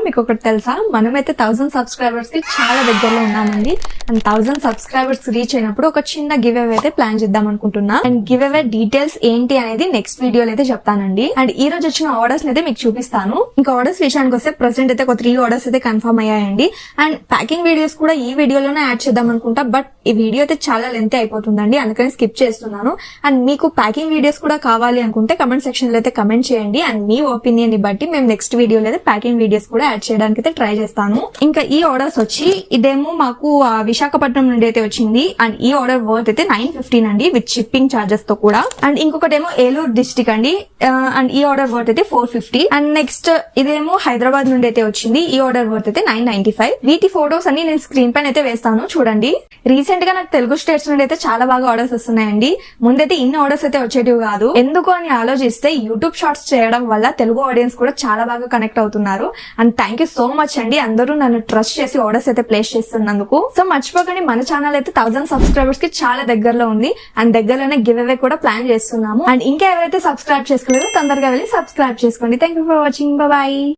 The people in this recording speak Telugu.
మీకు ఒకటి తెలుసా, మనమైతే 1000 సబ్స్క్రైబర్స్ కి చాలా దగ్గరలో ఉన్నామండి. అండ్ 1000 సబ్స్క్రైబర్స్ రీచ్ అయినప్పుడు ఒక చిన్న గివ్ అవే అయితే ప్లాన్ చేద్దాం అనుకుంటున్నా. అండ్ గివ్ అవే డీటెయిల్స్ ఏంటి అనేది నెక్స్ట్ వీడియోలో అయితే చెప్తానండి. అండ్ ఈ రోజు వచ్చిన ఆర్డర్స్ అయితే మీకు చూపిస్తాను. ఇంకా ఆర్డర్స్ విషయానికి వస్తే ప్రెసెంట్ అయితే ఒక 3 ఆర్డర్స్ అయితే కన్ఫర్మ్ అయ్యాయండి. అండ్ ప్యాకింగ్ వీడియోస్ కూడా ఈ వీడియోలోనే యాడ్ చేద్దాం అనుకుంటా, బట్ ఈ వీడియో అయితే చాలా లెంత్ అయిపోతుందండి, అందుకని స్కిప్ చేస్తున్నాను. అండ్ మీకు ప్యాకింగ్ వీడియోస్ కూడా కావాలి అనుకుంటే కమెంట్ సెక్షన్ లో అయితే కమెంట్ చేయండి. అండ్ మీ ఒపీనియన్ ని బట్టి మేము నెక్స్ట్ వీడియోలో అయితే ప్యాకింగ్ వీడియోస్ కూడా యాడ్ చేయడానికి అయితే ట్రై చేస్తాను. ఇంకా ఈ ఆర్డర్స్ వచ్చి ఇదేమో మాకు విశాఖపట్నం నుండి అయితే వచ్చింది. అండ్ ఈ ఆర్డర్ వర్త్ అయితే 915 అండి, విత్ షిప్పింగ్ చార్జెస్ తో కూడా. అండ్ ఇంకొకటేమో ఏలూరు డిస్ట్రిక్ట్ అండి. అండ్ ఈ ఆర్డర్ వర్త్ అయితే 450. అండ్ నెక్స్ట్ ఇదేమో హైదరాబాద్ నుండి అయితే వచ్చింది. ఈ ఆర్డర్ వర్త్ అయితే 995. వీటి ఫోటోస్ అన్ని నేను స్క్రీన్ పైన అయితే వేస్తాను చూడండి. రీసెంట్ గా నాకు తెలుగు స్టేట్స్ నుండి అయితే చాలా బాగా ఆర్డర్స్ వస్తున్నాయండి. ముందైతే ఇన్ని ఆర్డర్స్ అయితే వచ్చేటివి కాదు. ఎందుకు అని ఆలోచిస్తే యూట్యూబ్ షార్ట్స్ చేయడం వల్ల తెలుగు ఆడియన్స్ కూడా చాలా బాగా కనెక్ట్ అవుతున్నారు. And thank you so much అండి, అందరూ నన్ను ట్రస్ట్ చేసి ఆర్డర్స్ అయితే ప్లేస్ చేస్తున్నందుకు. సో మర్చిపోకండి, మన ఛానల్ అయితే 1000 సబ్స్క్రైబర్స్ కి చాలా దగ్గరలో ఉంది. అండ్ దగ్గరలోనే గివ్ అవే కూడా ప్లాన్ చేస్తున్నాము. అండ్ ఇంకా ఎవరైతే సబ్స్క్రైబ్ చేసుకోలేదో తొందరగా వెళ్ళి సబ్స్క్రైబ్ చేసుకోండి. Thank you for watching. Bye.